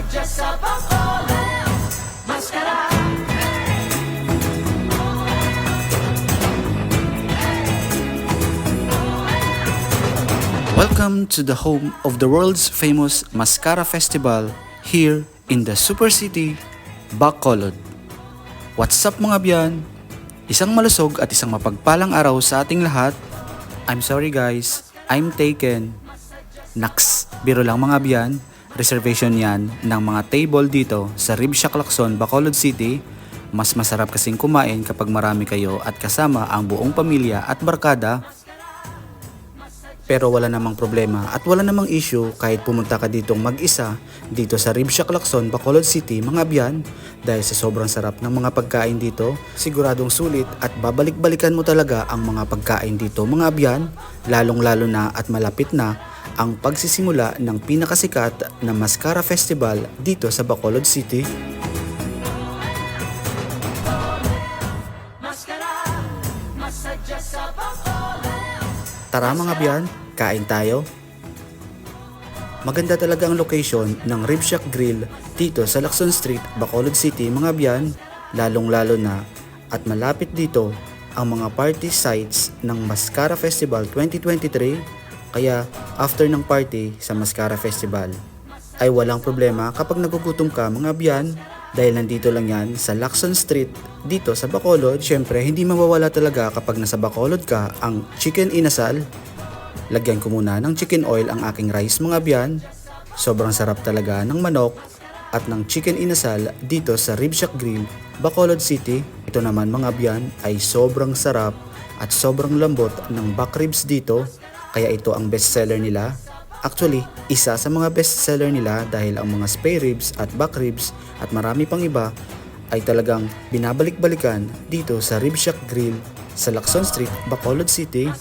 Masadya sa Bacolod, Mascara. Welcome to the home of the world's famous Mascara Festival here in the Super City, Bacolod. What's up mga biyan? Isang malusog at isang mapagpalang araw sa ating lahat. I'm sorry guys, I'm taken. Naks, biro lang mga biyan. Reservation yan ng mga table dito sa Rib Shack Lacson, Bacolod City. Mas masarap kasing kumain kapag marami kayo at kasama ang buong pamilya at barkada. Pero wala namang problema at wala namang issue kahit pumunta ka ditong mag-isa dito sa Rib Shack Lacson, Bacolod City mga biyan. Dahil sa sobrang sarap ng mga pagkain dito, siguradong sulit at babalik-balikan mo talaga ang mga pagkain dito mga biyan. Lalong-lalo na at malapit na ang pagsisimula ng pinakasikat na Mascara Festival dito sa Bacolod City. Mascara, masadya sa Bacolod. Tara mga biyan, kain tayo. Maganda talaga ang location ng Rib Shack Grill dito sa Lacson Street, Bacolod City mga biyan. Lalong-lalo na at malapit dito ang mga party sites ng Mascara Festival 2023. Kaya after ng party sa Mascara Festival ay walang problema kapag nagugutom ka mga biyan. Dahil nandito lang yan sa Lacson Street dito sa Bacolod. Syempre hindi mawawala talaga kapag nasa Bacolod ka ang chicken inasal. Lagyan ko muna ng chicken oil ang aking rice mga biyan. Sobrang sarap talaga ng manok at ng chicken inasal dito sa Rib Shack Grill, Bacolod City. Ito naman mga biyan ay sobrang sarap at sobrang lambot ng back ribs dito. Kaya ito ang best seller nila. Actually, isa sa mga best seller nila dahil ang mga spare ribs at back ribs at marami pang iba ay talagang binabalik-balikan dito sa Rib Shack Grill sa Lacson Street, Bacolod City.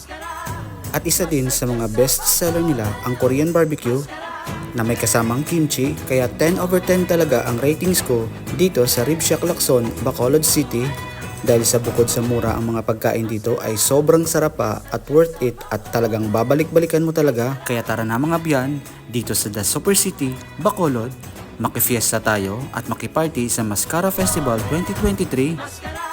At isa din sa mga best seller nila ang Korean barbecue na may kasamang kimchi, kaya 10/10 talaga ang ratings ko dito sa Rib Shack Lacson, Bacolod City. Dahil sa bukod sa mura ang mga pagkain dito ay sobrang sarap pa at worth it at talagang babalik-balikan mo talaga. Kaya tara na mga biyan dito sa The Super City, Bacolod. Makifiesta tayo at makiparty sa Mascara Festival 2023.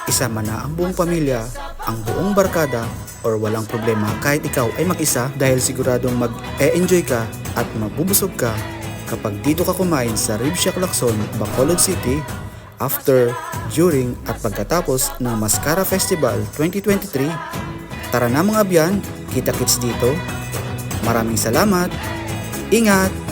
Isama na ang buong pamilya, ang buong barkada, or walang problema kahit ikaw ay mag-isa dahil siguradong mag-e-enjoy ka at mabubusog ka kapag dito ka kumain sa Rib Shack Lacson, Bacolod City after, during at pagkatapos ng Mascara Festival 2023. Tara na mga biyan, kita-kits dito. Maraming salamat. Ingat!